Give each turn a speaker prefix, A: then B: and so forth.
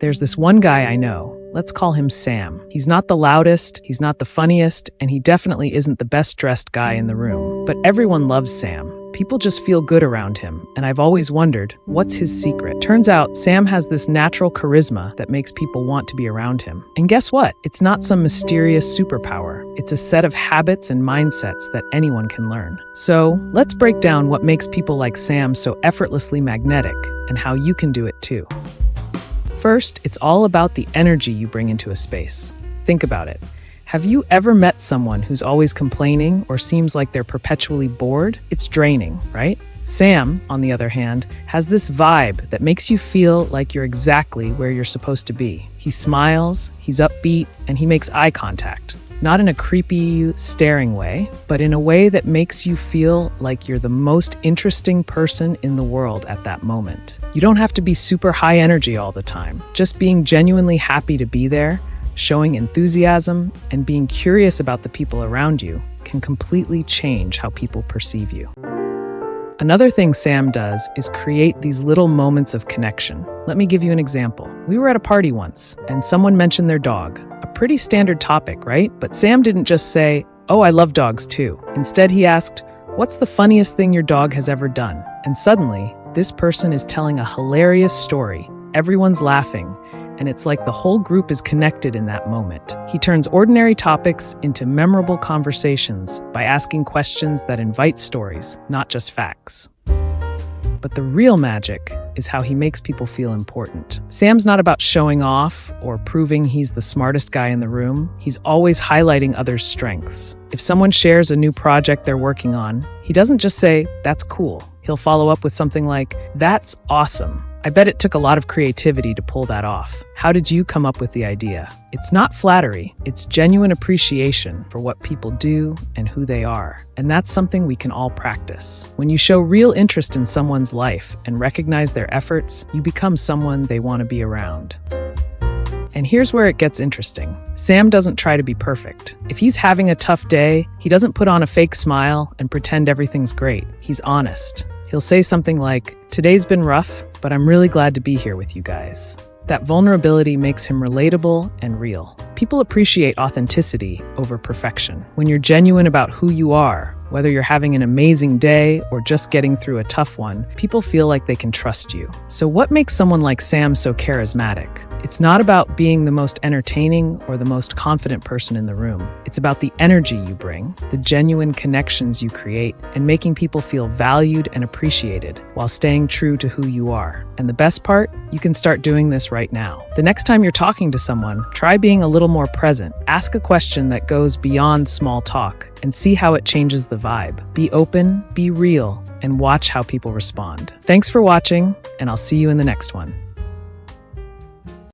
A: There's this one guy I know. Let's call him Sam. He's not the loudest, he's not the funniest, and he definitely isn't the best dressed guy in the room. But everyone loves Sam. People just feel good around him, and I've always wondered, what's his secret? Turns out, Sam has this natural charisma that makes people want to be around him. And guess what? It's not some mysterious superpower. It's a set of habits and mindsets that anyone can learn. So, let's break down what makes people like Sam so effortlessly magnetic, and how you can do it too. First, it's all about the energy you bring into a space. Think about it. Have you ever met someone who's always complaining or seems like they're perpetually bored? It's draining, right? Sam, on the other hand, has this vibe that makes you feel like you're exactly where you're supposed to be. He smiles, he's upbeat, and he makes eye contact. Not in a creepy, staring way, but in a way that makes you feel like you're the most interesting person in the world at that moment. You don't have to be super high energy all the time. Just being genuinely happy to be there, showing enthusiasm, and being curious about the people around you can completely change how people perceive you. Another thing Sam does is create these little moments of connection. Let me give you an example. We were at a party once, and someone mentioned their dog. A pretty standard topic, right? But Sam didn't just say, "Oh, I love dogs too." Instead, he asked, "What's the funniest thing your dog has ever done?" And suddenly, this person is telling a hilarious story. Everyone's laughing, and it's like the whole group is connected in that moment. He turns ordinary topics into memorable conversations by asking questions that invite stories, not just facts. But the real magic is how he makes people feel important. Sam's not about showing off or proving he's the smartest guy in the room. He's always highlighting others' strengths. If someone shares a new project they're working on, he doesn't just say, "That's cool." He'll follow up with something like, "That's awesome. I bet it took a lot of creativity to pull that off. How did you come up with the idea?" It's not flattery, it's genuine appreciation for what people do and who they are. And that's something we can all practice. When you show real interest in someone's life and recognize their efforts, you become someone they want to be around. And here's where it gets interesting. Sam doesn't try to be perfect. If he's having a tough day, he doesn't put on a fake smile and pretend everything's great. He's honest. He'll say something like, "Today's been rough, but I'm really glad to be here with you guys." That vulnerability makes him relatable and real. People appreciate authenticity over perfection. When you're genuine about who you are, whether you're having an amazing day or just getting through a tough one, people feel like they can trust you. So what makes someone like Sam so charismatic? It's not about being the most entertaining or the most confident person in the room. It's about the energy you bring, the genuine connections you create, and making people feel valued and appreciated while staying true to who you are. And the best part? You can start doing this right now. The next time you're talking to someone, try being a little more present. Ask a question that goes beyond small talk and see how it changes the vibe. Be open, be real, and watch how people respond. Thanks for watching, and I'll see you in the next one.